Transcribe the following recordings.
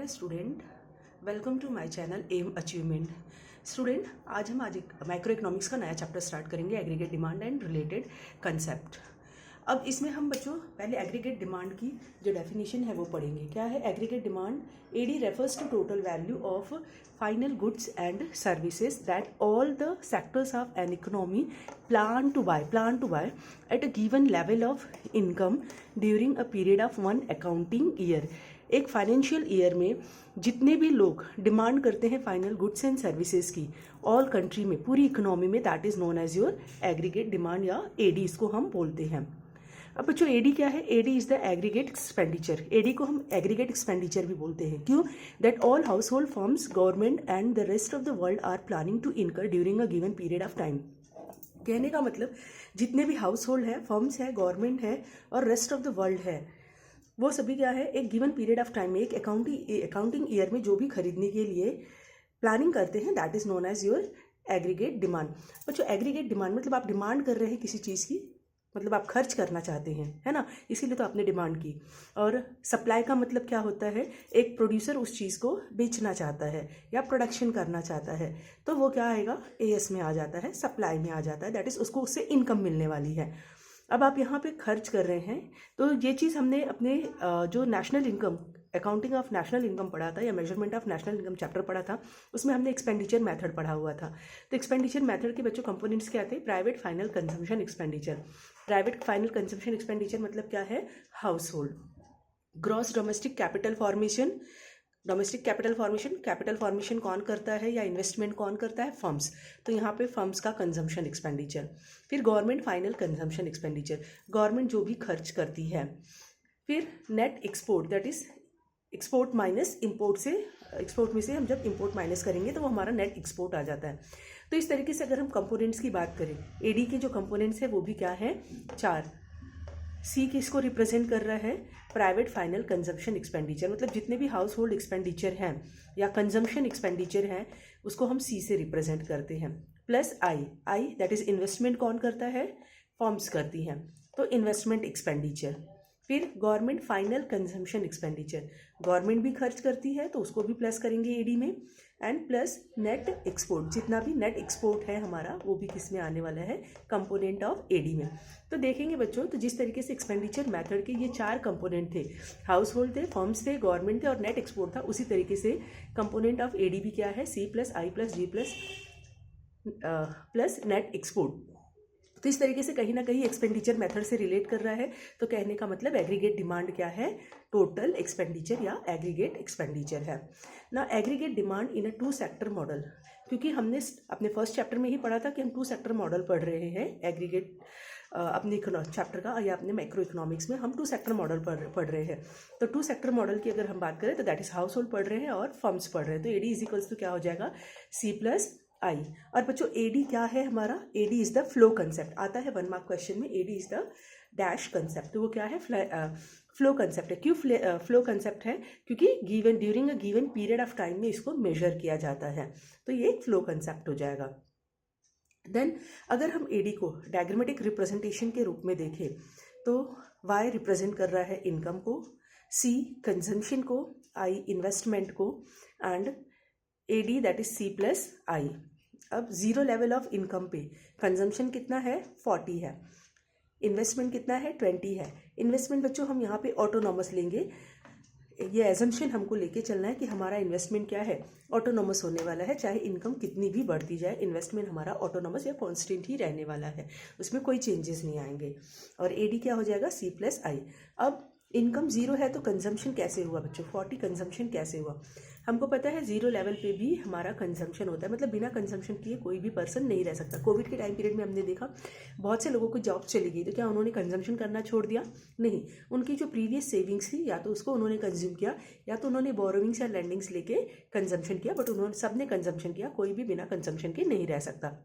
Student, welcome to my channel M achievement. Student, आज एक micro economics का नया चैप्टर स्टार्ट करेंगे, aggregate demand and related concept. अब इसमें हम बच्चों पहले एग्रीगेट डिमांड की जो डेफिनेशन है वो पढ़ेंगे। क्या है aggregate demand? AD refers to total value of final goods and services that all the sectors of an economy plan to buy at a given level of income during a period of one accounting year. एक financial year में जितने भी लोग demand करते हैं final goods and services की all country में, पूरी इकोनॉमी में, that is known as your aggregate demand या एडी इसको हम बोलते हैं। अब बच्चों एडी क्या है? AD is the aggregate expenditure. AD को हम एग्रीगेट एक्सपेंडिचर भी बोलते हैं। क्यों? That all household firms, government and the rest of the world are planning to incur during a given period of time. कहने का मतलब जितने भी हाउस होल्ड है, फर्म्स है, गवर्नमेंट है और रेस्ट ऑफ द वर्ल्ड है, वो सभी क्या है एक गिवन पीरियड ऑफ टाइम में, एक अकाउंटिंग ईयर में जो भी खरीदने के लिए प्लानिंग करते हैं, that is known as your aggregate demand. बच्चों एग्रीगेट डिमांड मतलब आप डिमांड कर रहे हैं किसी चीज़ की, मतलब आप खर्च करना चाहते हैं, है ना, इसीलिए तो आपने डिमांड की। और सप्लाई का मतलब क्या होता है? एक प्रोड्यूसर उस चीज़ को बेचना चाहता है या प्रोडक्शन करना चाहता है, तो वो क्या आएगा? एएस में आ जाता है, सप्लाई में आ जाता है, दैट इज उसको उससे इनकम मिलने वाली है। अब आप यहाँ पे खर्च कर रहे हैं, तो ये चीज़ हमने अपने जो national income, accounting of national income पढ़ा था या measurement of national income chapter पढ़ा था, उसमें हमने एक्सपेंडिचर मेथड पढ़ा हुआ था। तो एक्सपेंडिचर मेथड के बच्चों कंपोनेंट्स क्या थे? Private final consumption expenditure. Private final consumption expenditure मतलब क्या है? House hold. Gross domestic capital formation. Capital formation कौन करता है या इन्वेस्टमेंट कौन करता है? फर्म्स। तो यहाँ पे फर्म्स का कंजम्पशन एक्सपेंडिचर। फिर government final consumption expenditure, government जो भी खर्च करती है। फिर net export, that is export minus import से, एक्सपोर्ट में से हम जब इम्पोर्ट माइनस करेंगे तो वो हमारा नेट एक्सपोर्ट आ जाता है। तो इस तरीके से अगर हम कंपोनेंट्स की बात करें, एडी के जो कंपोनेंट्स है वो भी क्या है? 4। सी किसको रिप्रेजेंट कर रहा है? प्राइवेट फाइनल कंजम्पशन एक्सपेंडिचर, मतलब जितने भी हाउस होल्ड एक्सपेंडिचर हैं या कंजम्पशन एक्सपेंडिचर हैं उसको हम सी से रिप्रेजेंट करते हैं। Plus I that is investment कौन करता है? फर्म्स करती हैं, तो इन्वेस्टमेंट एक्सपेंडिचर। फिर government final consumption expenditure, government भी खर्च करती है तो उसको भी प्लस करेंगे एडी में। एंड प्लस नेट एक्सपोर्ट, जितना भी नेट एक्सपोर्ट है हमारा वो भी किस में आने वाला है? कंपोनेंट ऑफ एडी में। तो देखेंगे बच्चों, तो जिस तरीके से एक्सपेंडिचर मेथड के ये 4 कंपोनेंट थे, हाउस होल्ड थे, फर्म्स थे, गवर्नमेंट थे और नेट एक्सपोर्ट था, उसी तरीके से कंपोनेंट ऑफ एडी भी क्या है? सी प्लस आई प्लस जी प्लस नेट एक्सपोर्ट। तो इस तरीके से कहीं ना कहीं एक्सपेंडिचर मेथड से रिलेट कर रहा है। तो कहने का मतलब एग्रीगेट डिमांड क्या है? टोटल एक्सपेंडिचर या एग्रीगेट एक्सपेंडिचर है ना। Aggregate demand in a 2 sector model, क्योंकि हमने अपने फर्स्ट चैप्टर में ही पढ़ा था कि हम 2 सेक्टर मॉडल पढ़ रहे हैं एग्रीगेट अपने चैप्टर का या अपने माइक्रो इकोनॉमिक्स में हम 2 सेक्टर मॉडल पढ़ रहे हैं। तो 2 सेक्टर मॉडल की अगर हम बात करें तो दैट इज हाउस होल्ड पढ़ रहे हैं और फर्म्स पढ़ रहे हैं। तो एडी इज इक्वल्स टू क्या हो जाएगा? C plus I. और बच्चों एडी क्या है हमारा? AD is the flow concept. आता है 1 मार्क क्वेश्चन में, AD is the dash concept. तो वो क्या है? फ्लो कंसेप्ट है। क्यों फ्लो कंसेप्ट है? क्योंकि given during a given period of time में इसको मेजर किया जाता है, तो ये एक फ्लो कंसेप्ट हो जाएगा। देन अगर हम एडी को डायग्रामेटिक रिप्रेजेंटेशन के रूप में देखें तो वाई रिप्रेजेंट कर रहा है इनकम को, सी कंजम्पशन को, आई इन्वेस्टमेंट को and AD that is C plus I. अब 0 लेवल ऑफ इनकम पे कंजम्पशन कितना है? 40 है। इन्वेस्टमेंट कितना है? 20 है। इन्वेस्टमेंट बच्चों हम यहाँ पे ऑटोनॉमस लेंगे, ये एजम्पशन हमको लेके चलना है कि हमारा इन्वेस्टमेंट क्या है? ऑटोनॉमस होने वाला है, चाहे इनकम कितनी भी बढ़ती जाए इन्वेस्टमेंट हमारा ऑटोनॉमस या कॉन्स्टेंट ही रहने वाला है, उसमें कोई चेंजेस नहीं आएंगे। और एडी क्या हो जाएगा? C plus I. अब इनकम 0 है तो कंजम्पशन कैसे हुआ बच्चों? 40 कंजम्पशन कैसे हुआ? हमको पता है 0 लेवल पे भी हमारा कंजम्पशन होता है, मतलब बिना कंजम्पशन किए कोई भी पर्सन नहीं रह सकता। कोविड के टाइम पीरियड में हमने देखा बहुत से लोगों को जॉब चली गई, तो क्या उन्होंने कंजम्पशन करना छोड़ दिया? नहीं, उनकी जो प्रीवियस सेविंग्स थी या तो उसको उन्होंने कंज्यूम किया या तो उन्होंने बोरोविंग्स या लैंडिंग्स लेके कंजम्पशन किया, बट उन्होंने सबने कंजम्पशन किया, कोई भी बिना कंजम्पशन के नहीं रह सकता।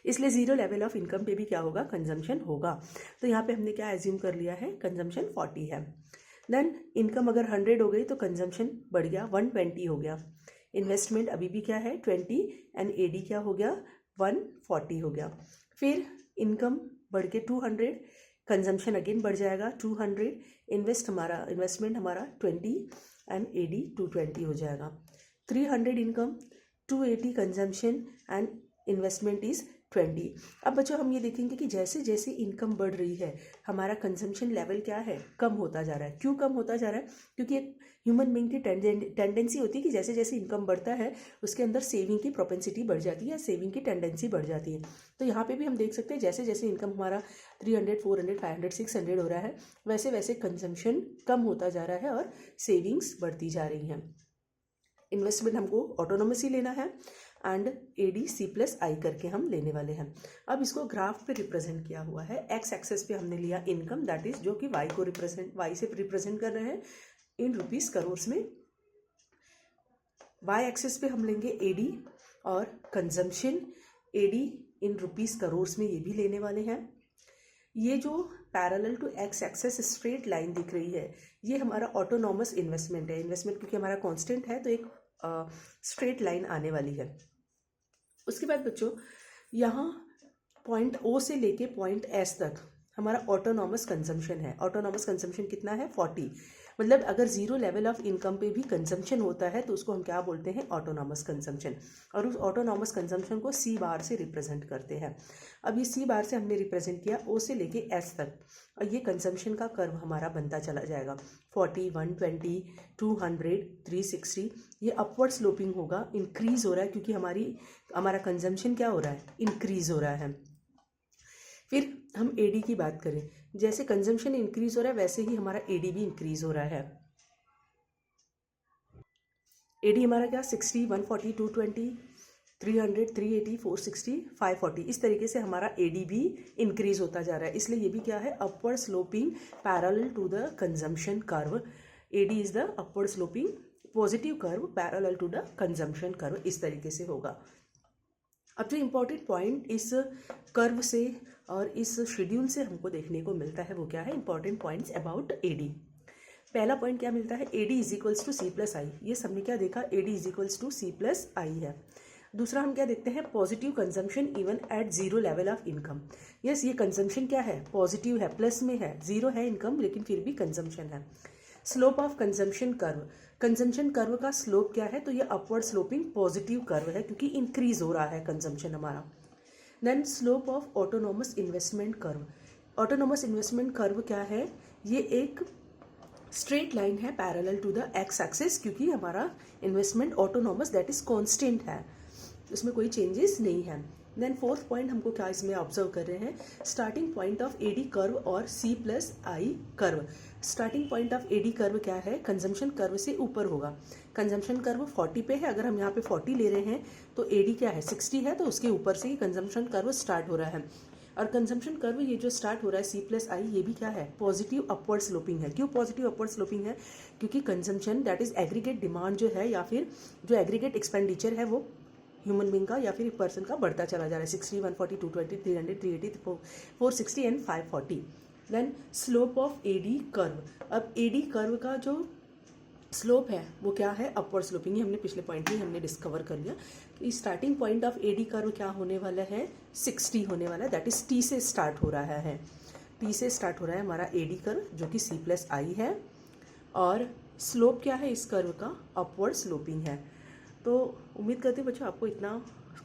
इसलिए 0 लेवल ऑफ इनकम पे भी क्या होगा? कंजम्पशन होगा। तो यहाँ पे हमने क्या एज्यूम कर लिया है? कंजम्पशन 40 है। देन इनकम अगर 100 हो गई तो कंजम्पशन बढ़ गया, 120 हो गया। इन्वेस्टमेंट अभी भी क्या है? 20 एंड एडी क्या हो गया? 140 हो गया। फिर इनकम बढ़ के 200, कंजम्पशन अगेन बढ़ जाएगा 200, इन्वेस्टमेंट हमारा 20 एंड AD 220 हो जाएगा। 300 income, 280 consumption and investment is 20। अब बच्चों हम ये देखेंगे कि जैसे जैसे इनकम बढ़ रही है हमारा कंजम्पशन लेवल क्या है, कम होता जा रहा है। क्यों कम होता जा रहा है? क्योंकि एक ह्यूमन बीइंग की टेंडेंसी होती है कि जैसे जैसे इनकम बढ़ता है उसके अंदर सेविंग की प्रोपेंसिटी बढ़ जाती है या सेविंग की टेंडेंसी बढ़ जाती है। तो यहाँ पे भी हम देख सकते हैं जैसे जैसे इनकम हमारा 300, 400, 500, 600 हो रहा है वैसे वैसे कंजम्पशन कम होता जा रहा है और सेविंग्स बढ़ती जा रही हैं। इन्वेस्टमेंट हमको ऑटोनोमसली लेना है एंड AD+I करके हम लेने वाले हैं। अब इसको ग्राफ पे रिप्रेजेंट किया हुआ है। एक्स एक्सेस पे हमने लिया इनकम, दैट इज जो कि वाई से रिप्रेजेंट कर रहे हैं इन रुपीस करोर्स में। वाई एक्सेस पे हम लेंगे AD और consumption AD in rupees crores में, ये भी लेने वाले हैं। ये जो parallel to X axis straight line दिख रही है ये हमारा ऑटोनॉमस इन्वेस्टमेंट है। इन्वेस्टमेंट क्योंकि हमारा कांस्टेंट है तो एक स्ट्रेट लाइन आने वाली है। उसके बाद बच्चों यहाँ पॉइंट O से लेके पॉइंट S तक हमारा ऑटोनॉमस कंजम्पशन है। ऑटोनॉमस कंजम्पशन कितना है? 40। मतलब अगर जीरो लेवल ऑफ इनकम पे भी कंजम्पशन होता है तो उसको हम क्या बोलते हैं? Autonomous consumption. और उस ऑटोनॉमस कंजम्पशन को C बार से रिप्रेजेंट करते हैं। अब ये C बार से हमने रिप्रेजेंट किया O से लेके S तक, और ये कंजम्पशन का कर्व हमारा बनता चला जाएगा। 40, 120, 200, 360, ये अपवर्ड स्लोपिंग होगा, इंक्रीज हो रहा है क्योंकि हमारा कंजम्पशन क्या हो रहा है? इंक्रीज हो रहा है। फिर हम AD की बात करें, जैसे कंजम्पशन इंक्रीज हो रहा है वैसे ही हमारा AD भी इंक्रीज हो रहा है। AD हमारा क्या? 60, 140, 220, 300, 380, 460, 540, इस तरीके से हमारा AD भी इंक्रीज होता जा रहा है। इसलिए ये भी क्या है? Upward sloping parallel to the consumption curve. AD is the upward sloping positive curve parallel to the consumption curve, इस तरीके से होगा। अब जो इम्पोर्टेंट पॉइंट इस कर्व से और इस शेड्यूल से हमको देखने को मिलता है वो क्या है? Important points about AD। पहला पॉइंट क्या मिलता है? AD is equals to C+I। ये सबने क्या देखा? AD is equals to C+I है। दूसरा हम क्या देखते हैं? Positive consumption even at zero level of income. Yes, ये कंजम्पशन क्या है? पॉजिटिव है, प्लस में है, जीरो है इनकम लेकिन फिर भी कंजम्पशन है। Slope of consumption curve, consumption curve का स्लोप क्या है? तो ये अपवर्ड स्लोपिंग पॉजिटिव कर्व है क्योंकि इंक्रीज हो रहा है कंजम्पशन हमारा। Then slope of autonomous investment curve, autonomous investment curve क्या है? ये एक स्ट्रेट लाइन है parallel to the X axis क्योंकि हमारा investment autonomous that is constant है, उसमें कोई चेंजेस नहीं है। देन फोर्थ पॉइंट हमको क्या इसमें ऑब्जर्व कर रहे हैं? Starting point of AD curve और C+I curve. Starting point of AD curve क्या है? कंजम्पशन कर्व से ऊपर होगा। कंजम्पशन कर्व 40 पे है, अगर हम यहाँ पे 40 ले रहे हैं तो AD क्या है? 60 है, तो उसके ऊपर से ही कंजम्पशन कर्व स्टार्ट हो रहा है। और कंजम्पशन कर्व ये जो स्टार्ट हो रहा है C+I, ये भी क्या है? पॉजिटिव अपवर्ड स्लोपिंग है। क्यों पॉजिटिव अपवर्ड स्लोपिंग है? क्योंकि consumption that is aggregate demand जो है या फिर जो एग्रीगेट एक्सपेंडिचर है वो ह्यूमन बींग का या फिर एक पर्सन का बढ़ता चला जा रहा है। 60, 140, 220, 300, 380, 460 and 540। Then slope of AD curve, अब AD कर्व का जो स्लोप है वो क्या है? Upward sloping. ये हमने पिछले पॉइंट में हमने डिस्कवर कर लिया कि starting point of AD curve क्या होने वाला है? 60 होने वाला है, दैट इज T से स्टार्ट हो रहा है। T से स्टार्ट हो रहा है हमारा AD कर्व जो कि C+I है, और स्लोप क्या है इस कर्व का? अपवर्ड स्लोपिंग है। तो उम्मीद करते हैं बच्चों आपको इतना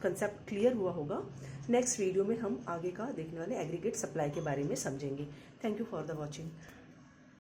कंसेप्ट क्लियर हुआ होगा। नेक्स्ट वीडियो में हम आगे का देखने वाले एग्रीगेट सप्लाई के बारे में समझेंगे। Thank you for the watching.